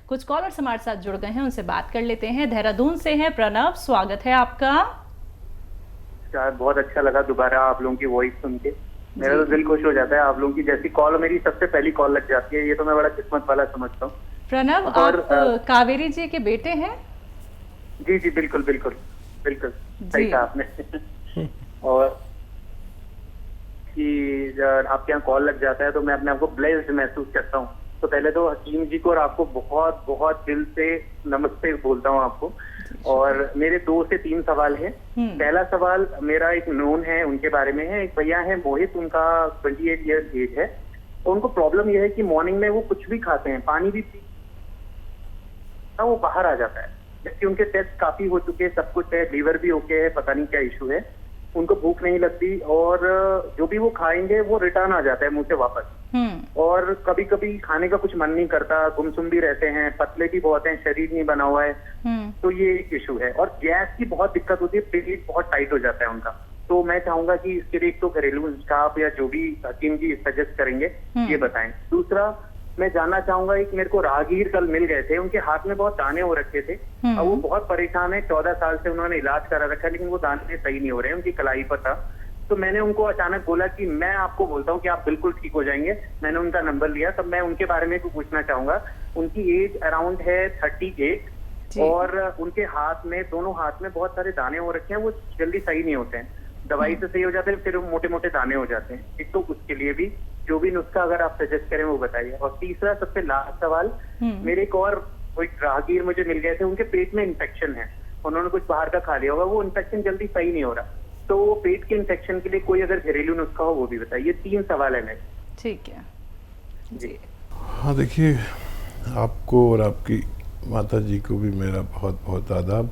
कुछ कॉलर्स हमारे साथ जुड़ गए हैं, उनसे बात कर लेते हैं। देहरादून से हैं प्रणव, स्वागत है आपका। यार बहुत अच्छा लगा दोबारा आप लोगों की वॉइस सुन के। मेरा तो दिल खुश हो जाता है। आप लोगों की जैसी कॉल मेरी सबसे पहली कॉल लग जाती है, ये तो मैं बड़ा किस्मत वाला समझता हूँ। प्रणव, और आप कावेरी जी के बेटे हैं? जी जी बिल्कुल बिल्कुल बिल्कुल सही जी कहा आपने। और कि आपके यहाँ कॉल लग जाता है तो मैं अपने आप को ब्लेस्ड महसूस करता हूँ। तो पहले तो हकीम जी को और आपको बहुत बहुत दिल से नमस्ते बोलता हूँ आपको। और मेरे 2 से 3 सवाल हैं। पहला सवाल मेरा एक नोन है उनके बारे में है। एक भैया है मोहित, उनका 28 ईयर्स एज है। तो उनको प्रॉब्लम यह है कि मॉर्निंग में वो कुछ भी खाते हैं, पानी भी पी, वो बाहर आ जाता है। जबकि उनके टेस्ट काफी हो चुके हैं, सब कुछ है, लीवर भी ओके है, पता नहीं क्या इशू है। उनको भूख नहीं लगती और जो भी वो खाएंगे वो रिटर्न आ जाता है मुंह से वापस। और कभी कभी खाने का कुछ मन नहीं करता, गुमसुम भी रहते हैं, पतले भी बहुत हैं, शरीर नहीं बना हुआ है। तो ये एक इशू है। और गैस की बहुत दिक्कत होती है, पेट बहुत टाइट हो जाता है उनका। तो मैं चाहूंगा कि इसके लिए एक तो घरेलू नुस्खा आप या जो भी हकीम जी सजेस्ट करेंगे ये बताएं। दूसरा मैं जानना चाहूंगा, एक मेरे को राहगीर कल मिल गए थे, उनके हाथ में बहुत दाने हो रखे थे और वो बहुत परेशान है। 14 साल से उन्होंने इलाज करा रखा है लेकिन वो दाने सही नहीं हो रहे हैं, उनकी कलाई पर था। तो मैंने उनको अचानक बोला कि मैं आपको बोलता हूँ कि आप बिल्कुल ठीक हो जाएंगे। मैंने उनका नंबर लिया, तब मैं उनके बारे में कुछ पूछना चाहूंगा। उनकी एज अराउंड है 38 और उनके हाथ में, दोनों हाथ में बहुत सारे दाने हो रखे हैं, वो जल्दी सही नहीं होते हैं। दवाई से सही हो जाते हैं, फिर मोटे मोटे दाने हो जाते हैं। एक तो उसके लिए भी जो भी नुस्खा अगर आप सजेस्ट करें वो बताइए। और तीसरा सबसे लास्ट सवाल, मेरे एक और कोई राहगीर मुझे मिल गए थे, उनके पेट में इन्फेक्शन है, उन्होंने कुछ बाहर का खा लिया होगा, वो इन्फेक्शन जल्दी सही नहीं हो रहा। तो पेट के इन्फेक्शन के लिए कोई अगर घरेलू नुस्खा हो वो भी बताइए। ये 3 सवाल है मेरे। ठीक है जी। हाँ देखिए, आपको और आपकी माता जी को भी मेरा बहुत बहुत आदाब,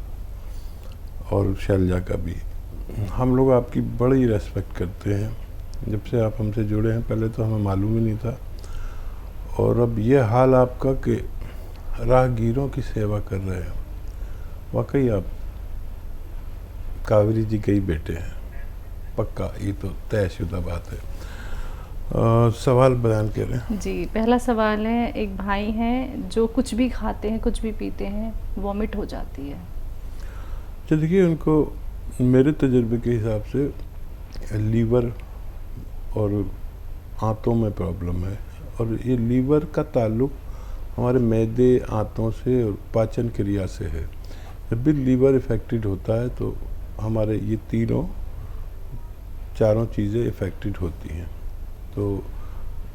और शैलजा का भी। हम लोग आपकी बड़ी रेस्पेक्ट करते हैं। जब से आप हमसे जुड़े हैं, पहले तो हमें मालूम ही नहीं था, और अब ये हाल आपका कि राहगीरों की सेवा कर रहे हैं। वाकई आप कावेरी जी के ही बेटे हैं, पक्का, ये तो तयशुदा बात है। सवाल बयान करें। जी, पहला सवाल है, एक भाई हैं जो कुछ भी खाते हैं, कुछ भी पीते हैं, वॉमिट हो जाती है। तो देखिए, उनको मेरे तजुर्बे के हिसाब से लीवर और आंतों में प्रॉब्लम है। और ये लीवर का ताल्लुक हमारे मैदे, आंतों से और पाचन क्रिया से है। जब भी लीवर इफ़ेक्टेड होता है तो हमारे ये चारों चीज़ें इफ़ेक्टेड होती हैं। तो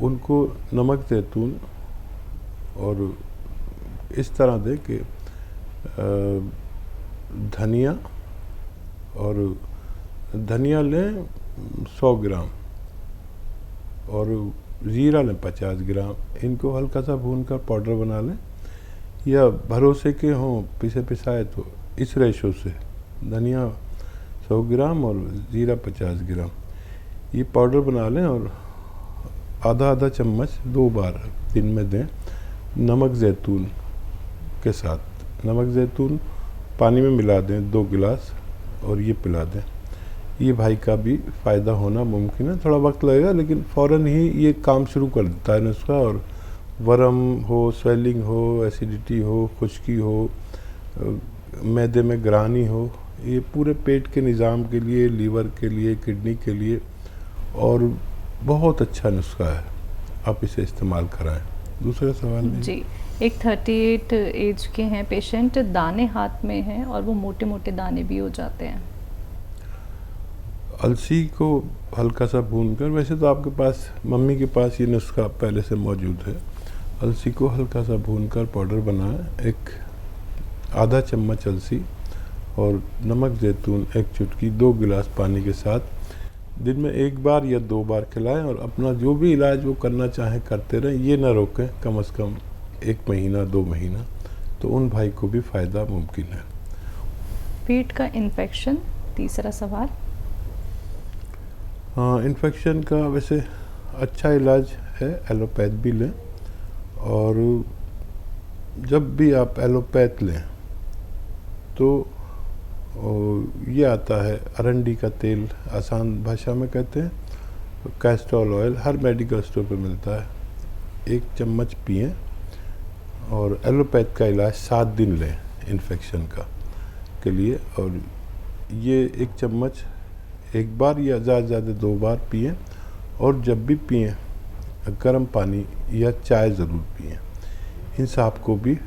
उनको नमक ज़ैतून और इस तरह दे कि धनिया, और धनिया लें 100 ग्राम और ज़ीरा लें 50 ग्राम। इनको हल्का सा भून कर पाउडर बना लें, या भरोसे के हों पिसे पिसाए तो इस रेशो से धनिया 100 ग्राम और ज़ीरा 50 ग्राम ये पाउडर बना लें, और आधा आधा चम्मच 2 बार दिन में दें नमक ज़ैतून के साथ। नमक ज़ैतून पानी में मिला दें 2 गिलास और ये पिला दें। ये भाई का भी फ़ायदा होना मुमकिन है, थोड़ा वक्त लगेगा लेकिन फ़ौरन ही ये काम शुरू कर देता है नुस्खा। और वरम हो, स्वेलिंग हो, एसिडिटी हो, खुश्की हो, मैदे में ग्रानी हो, ये पूरे पेट के निज़ाम के लिए, लीवर के लिए, किडनी के लिए और बहुत अच्छा नुस्खा है। आप इसे इस्तेमाल कराएं। दूसरा सवाल जी, एक 38 एज के हैं पेशेंट, दाने हाथ में हैं और वो मोटे मोटे दाने भी हो जाते हैं। अलसी को हल्का सा भूनकर, वैसे तो आपके पास, मम्मी के पास ये नुस्खा पहले से मौजूद है। अलसी को हल्का सा भूनकर पाउडर बनाएं, एक आधा चम्मच अलसी और नमक ज़ैतून 1 चुटकी 2 गिलास पानी के साथ दिन में 1 बार या 2 बार खिलाएं। और अपना जो भी इलाज वो करना चाहें करते रहें, ये ना रोकें, कम से कम 1 महीना 2 महीना, तो उन भाई को भी फ़ायदा मुमकिन है। पेट का इन्फेक्शन, तीसरा सवाल। हाँ, इन्फेक्शन का वैसे अच्छा इलाज है, एलोपैथ भी लें। और जब भी आप एलोपैथ लें तो ये आता है अरंडी का तेल, आसान भाषा में कहते हैं, कैस्ट्रॉल ऑयल, हर मेडिकल स्टोर पर मिलता है। 1 चम्मच पिएं और एलोपैथ का इलाज 7 दिन लें इन्फेक्शन का के लिए। और ये 1 चम्मच एक बार या ज़्यादा से ज़्यादा 2 बार पिएं, और जब भी पिएं गर्म पानी या चाय ज़रूर पिएं। इनसे आपको भी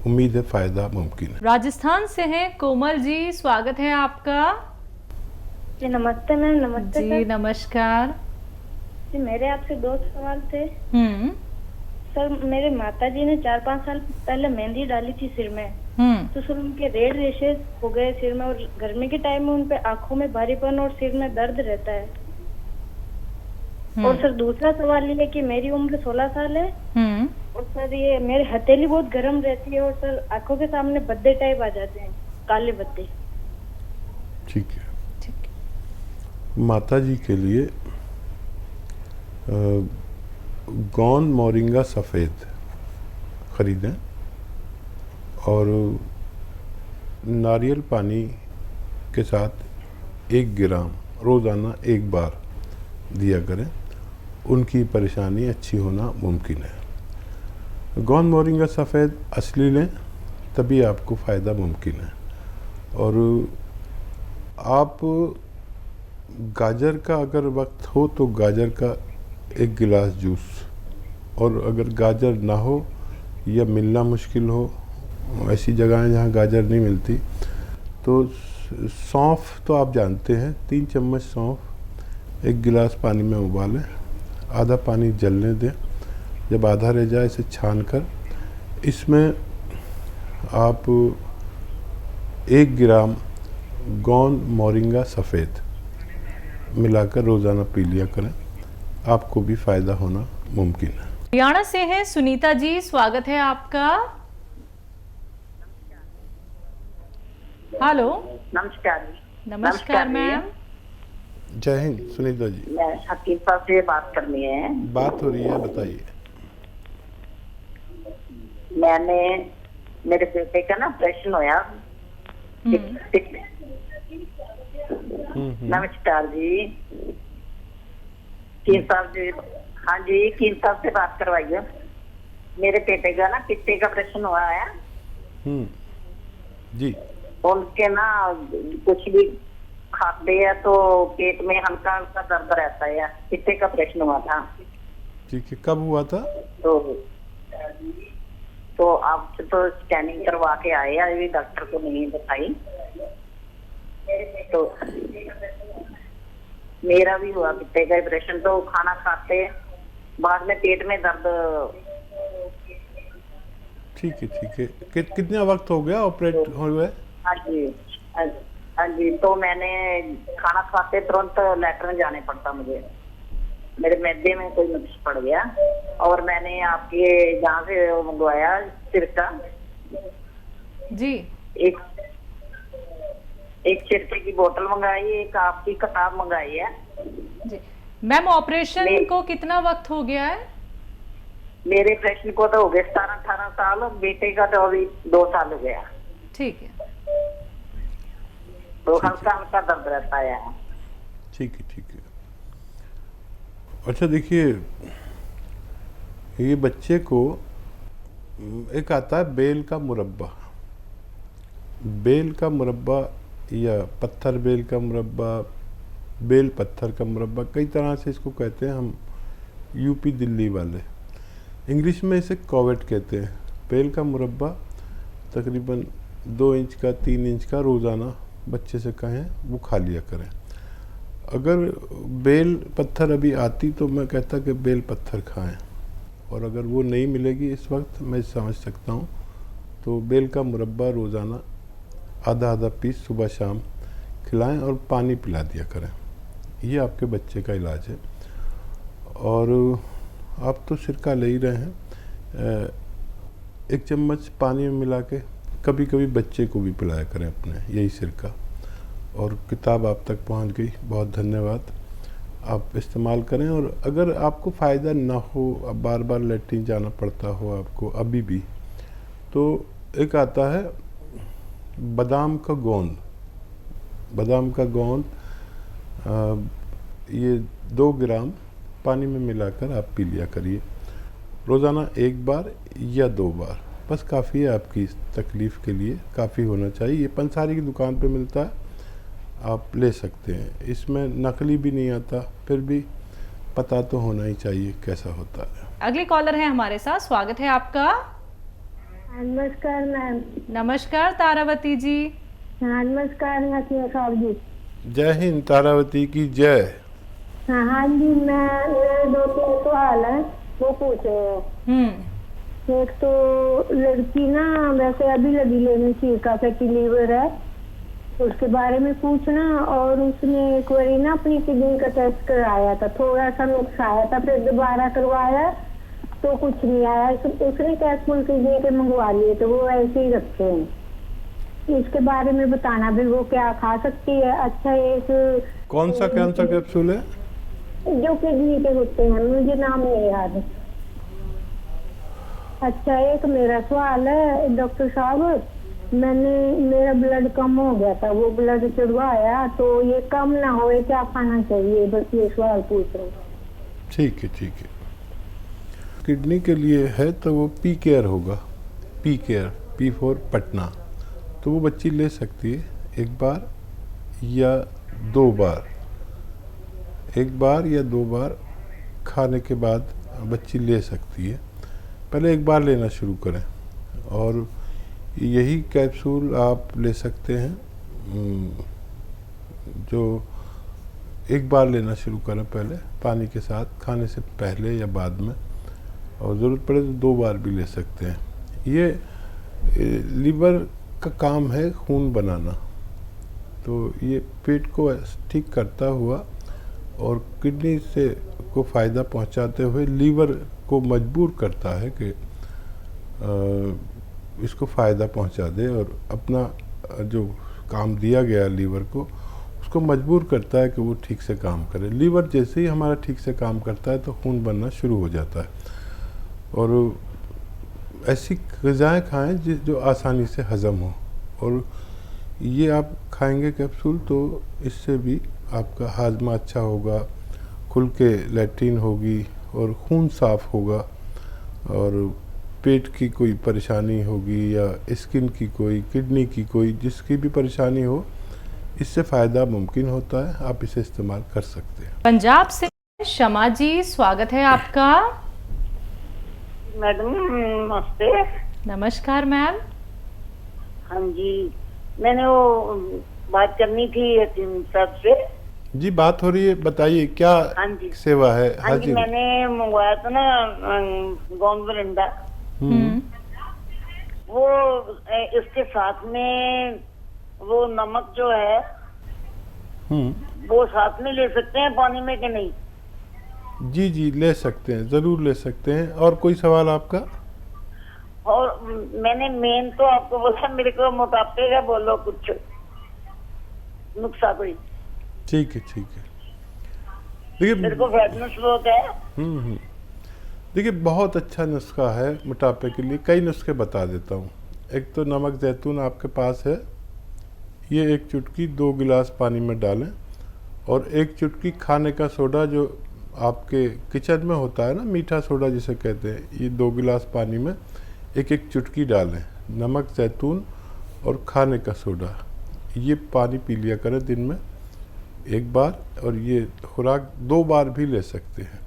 उम्मीद है फ़ायदा मुमकिन है। राजस्थान से हैं कोमल जी, स्वागत है आपका। जी नमस्ते मैम। नमस्ते जी सर। नमस्कार। जी मेरे आपसे 2 सवाल थे। सर मेरे माता जी ने 4-5 साल पहले मेहंदी डाली थी सिर में, तो सर उनके रेड रेशेस हो गए सिर में, और गर्मी के टाइम में उनपे आंखों में भारीपन और सिर में दर्द रहता है। और सर दूसरा सवाल ये है कि मेरी उम्र 16 साल है, और सर ये मेरी हथेली बहुत गर्म रहती है, और सर आंखों के सामने बद्दे टाइप आ जाते हैं, काले बद्दे। ठीक है। माता जी के लिए गोंद मोरिंगा सफ़ेद ख़रीदें और नारियल पानी के साथ 1 ग्राम रोज़ाना 1 बार दिया करें। उनकी परेशानी अच्छी होना मुमकिन है। गोंद मोरिंगा सफ़ेद असली लें, तभी आपको फ़ायदा मुमकिन है। और आप गाजर का अगर वक्त हो तो गाजर का 1 गिलास जूस, और अगर गाजर ना हो या मिलना मुश्किल हो, ऐसी जगहें जहाँ गाजर नहीं मिलती, तो सौंफ तो आप जानते हैं, 3 चम्मच सौंफ 1 गिलास पानी में उबालें, आधा पानी जलने दें। जब आधा रह जाए इसे छान कर इसमें आप 1 ग्राम गोंद मोरिंगा सफ़ेद मिलाकर रोज़ाना पी लिया करें, आपको भी फ़ायदा होना मुमकिन है। हरियाणा से हैं सुनीता जी, स्वागत है आपका। हेलो। नमस्कार जी। नमस्कार मैम। जय हिंद सुनीता जी। मैं हकीम साहब से बात करनी है। बात हो रही है, बताइए। मैंने मेरे बेटे का ना ऑपरेशन होया। नमस्कार जी। कीन साहब जी। हाँ जी, कीन साहब से बात करवाइए। मेरे बेटे का ना पित्ते का ऑपरेशन हुआ है। जी। उनके ना कुछ भी खाते हैं तो पेट में हल्का हल्का दर्द रहता है। पित्ते का ऑपरेशन हुआ था। ठीक है, कब हुआ था? तो आप तो स्कैनिंग करवा के आए, अभी डॉक्टर को नहीं बताई। तो मेरा भी हुआ पित्ते का ऑपरेशन। तो खाना खाते बाद में पेट में दर्द। ठीक है ठीक है। कितना वक्त हो गया ऑपरेट हुए? हाँ जी, हाँ जी। तो मैंने खाना खाते तुरंत लैट्रिन जाने पड़ता मुझे, मेरे मैदे में कोई नुक्स पड़ गया। और मैंने आपके यहाँ से मंगवाया सिरका जी। एक सिरके की बोतल मंगाई, एक आपकी किताब मंगाई है जी। मैम ऑपरेशन को कितना वक्त हो गया है? मेरे ऑपरेशन को तो हो गए 17-18 साल, बेटे का तो अभी 2 साल हो गया। ठीक है। तो हल्का हल्का दर्द रहता है। ठीक है ठीक है। अच्छा देखिए, ये बच्चे को एक आता है बेल का मुरब्बा। बेल का मुरब्बा या पत्थर बेल का मुरब्बा, बेल पत्थर का मुरब्बा, कई तरह से इसको कहते हैं हम यूपी दिल्ली वाले। इंग्लिश में इसे कोवेट कहते हैं। बेल का मुरब्बा तकरीबन 2 इंच का 3 इंच का रोज़ाना बच्चे से कहें वो खा लिया करें। अगर बेल पत्थर अभी आती तो मैं कहता कि बेल पत्थर खाएं, और अगर वो नहीं मिलेगी इस वक्त, मैं समझ सकता हूँ, तो बेल का मुरब्बा रोज़ाना आधा आधा पीस सुबह शाम खिलाएं और पानी पिला दिया करें। ये आपके बच्चे का इलाज है। और आप तो सिरका ले ही रहे हैं, 1 चम्मच पानी में मिला के कभी कभी बच्चे को भी पिलाया करें अपने, यही सिरका। और किताब आप तक पहुंच गई, बहुत धन्यवाद। आप इस्तेमाल करें। और अगर आपको फ़ायदा ना हो, अब बार बार लैट्रिन जाना पड़ता हो आपको अभी भी, तो एक आता है बादाम का गोंद। बादाम का गोंद ये 2 ग्राम पानी में मिलाकर आप पी लिया करिए रोज़ाना 1 बार या 2 बार। बस काफ़ी है आपकी इस तकलीफ़ के लिए, काफ़ी होना चाहिए। ये पंसारी की दुकान पे मिलता है, आप ले सकते हैं। इसमें नकली भी नहीं आता, फिर भी पता तो होना ही चाहिए कैसा होता है। अगले कॉलर हैं हमारे साथ, स्वागत है आपका। नमस्कार मैम। नमस्कार तारावती जी। हाँ नमस्कार नसीमा साहब जी। जय हिंद तारावती की जय। हाँ जी, मेरे 2-3 सवाल है वो पूछ रहे हैं। एक तो लड़की ना वैसे अभी लगी लेने की का फैटी लीवर है, उसके बारे में पूछना। और उसने एक बारी ना अपनी किडनी का टेस्ट कराया था, थोड़ा सा नुक्स आया था, फिर दोबारा करवाया तो कुछ नहीं आया। उसने कैप्सूल किडनी के मंगवा लिए तो वो ऐसे ही रखे हैं। इसके बारे में बताना भी, वो क्या खा सकती है? अच्छा, एक कौन सा कैप्सूल है? जो किडनी के होते हैं, मुझे नाम नहीं याद। अच्छा, एक मेरा सवाल है डॉक्टर साहब, मेरा ब्लड कम हो गया था, वो ब्लड चढ़वाया तो ये कम ना हो, क्या खाना चाहिए? बस ये सवाल पूछ रहा हूँ। ठीक है ठीक है। किडनी के लिए है तो वो पी केयर होगा, P care, P for Patna. तो वो बच्ची ले सकती है एक बार या 2 बार, एक बार या 2 बार खाने के बाद बच्ची ले सकती है। पहले एक बार लेना शुरू करें और यही कैप्सूल आप ले सकते हैं जो एक बार लेना शुरू करें पहले पानी के साथ, खाने से पहले या बाद में, और ज़रूरत पड़े तो 2 बार भी ले सकते हैं। ये लीवर का काम है खून बनाना, तो ये पेट को ठीक करता हुआ और किडनी से को फ़ायदा पहुंचाते हुए लीवर को मजबूर करता है कि इसको फ़ायदा पहुंचा दे, और अपना जो काम दिया गया लीवर को उसको मजबूर करता है कि वो ठीक से काम करे। लीवर जैसे ही हमारा ठीक से काम करता है तो खून बनना शुरू हो जाता है। और ऐसी ग़िज़ाएँ खाएं जो आसानी से हज़म हो, और ये आप खाएंगे कैप्सूल तो इससे भी आपका हाजमा अच्छा होगा, खुल के लैट्रिन होगी और खून साफ़ होगा, और पेट की कोई परेशानी होगी या स्किन की कोई, किडनी की कोई, जिसकी भी परेशानी हो, इससे फ़ायदा मुमकिन होता है। आप इसे इस्तेमाल कर सकते हैं। पंजाब से शमा जी, स्वागत है आपका। मैडम नमस्ते। नमस्कार मैम। हाँ जी, मैंने वो बात करनी थी हकीम साहब से। जी बात हो रही है, बताइए क्या हाँ जी सेवा है? हाँ जी, मैंने मंगवाया था ना गोंद बरिंदा, वो इसके साथ में वो नमक जो है वो साथ में ले सकते हैं पानी में कि नहीं? जी जी ले सकते हैं, ज़रूर ले सकते हैं। और कोई सवाल आपका? और मैंने मेन तो आपको बोला मेरे को मोटापे का बोलो कुछ नुस्खा कोई। ठीक है ठीक है। देखिए मेरे को फैटनेस बहुत है। देखिए बहुत अच्छा नुस्खा है मोटापे के लिए, कई नुस्खे बता देता हूँ। एक तो नमक जैतून आपके पास है, ये 1 चुटकी 2 गिलास पानी में डालें, और 1 चुटकी खाने का सोडा जो आपके किचन में होता है ना, मीठा सोडा जिसे कहते हैं, ये 2 गिलास पानी में 1-1 चुटकी डालें। नमक जैतून और खाने का सोडा, ये पानी पी लिया करें दिन में 1 बार, और ये खुराक 2 बार भी ले सकते हैं।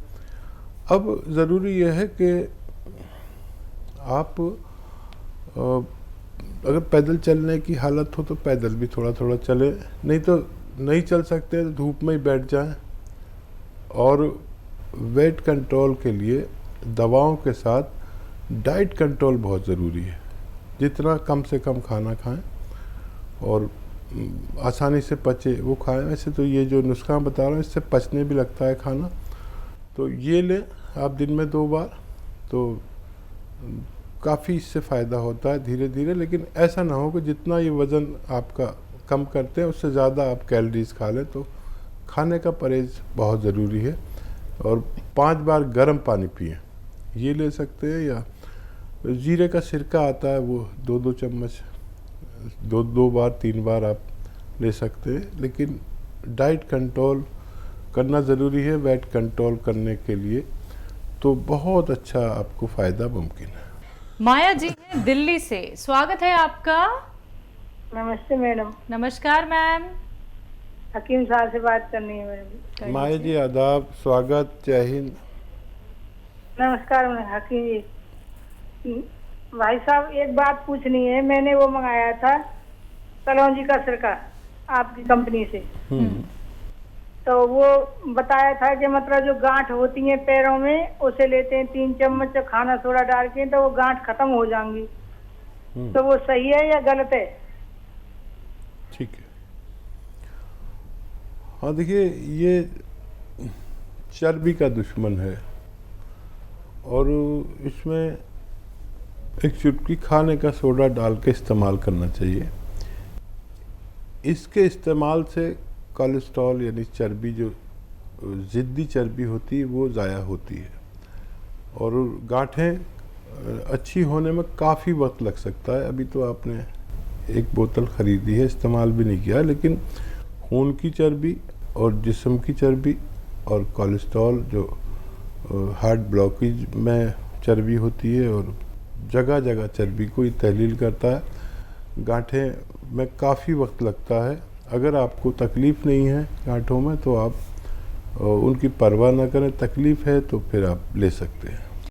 अब ज़रूरी यह है कि आप अगर पैदल चलने की हालत हो तो पैदल भी थोड़ा थोड़ा चलें, नहीं तो नहीं चल सकते तो धूप में ही बैठ जाएं। और वेट कंट्रोल के लिए दवाओं के साथ डाइट कंट्रोल बहुत ज़रूरी है। जितना कम से कम खाना खाएं और आसानी से पचे वो खाएं। वैसे तो ये जो नुस्खा बता रहा हूँ इससे पचने भी लगता है खाना, तो ये लें आप दिन में 2 बार, तो काफ़ी इससे फ़ायदा होता है धीरे धीरे। लेकिन ऐसा ना हो कि जितना ये वज़न आपका कम करते हैं उससे ज़्यादा आप कैलोरीज खा लें, तो खाने का परहेज़ बहुत ज़रूरी है। और 5 बार गर्म पानी पिएं, ये ले सकते हैं। या जीरे का सिरका आता है, वो 2-2 चम्मच 2 बार 3 बार आप ले सकते हैं। लेकिन डाइट कंट्रोल करना ज़रूरी है वेट कंट्रोल करने के लिए, तो बहुत अच्छा आपको फ़ायदा मुमकिन है। माया जी हैं दिल्ली से, स्वागत है आपका। नमस्ते मैडम। नमस्कार मैम। हकीम साहब से बात करनी है मैडम। माया जी आदाब, स्वागत, जय हिंद। नमस्कार हकीम जी। भाई साहब एक बात पूछनी है, मैंने वो मंगाया था कलौंजी का सिरका आपकी कंपनी से, तो वो बताया था कि मतलब जो गांठ होती है पैरों में उसे लेते हैं 3 चम्मच खाना सोडा डाल के तो वो गांठ खत्म हो जाएंगी, तो वो सही है या गलत है? ठीक है। हाँ देखिए, ये चर्बी का दुश्मन है और इसमें एक चुटकी खाने का सोडा डाल के इस्तेमाल करना चाहिए। इसके इस्तेमाल से कोलेस्ट्रॉल यानी चर्बी, जो ज़िद्दी चर्बी होती है, वो ज़ाया होती है और गांठें अच्छी होने में काफ़ी वक्त लग सकता है। अभी तो आपने एक बोतल ख़रीदी है, इस्तेमाल भी नहीं किया, लेकिन खून की चर्बी और जिस्म की चर्बी और कोलेस्ट्रॉल, जो हार्ट ब्लॉकेज में चर्बी होती है और जगह जगह चर्बी को तहलील करता है, गांठें में काफ़ी वक्त लगता है। अगर आपको तकलीफ़ नहीं है गांठों में तो आप उनकी परवाह ना करें, तकलीफ़ है तो फिर आप ले सकते हैं।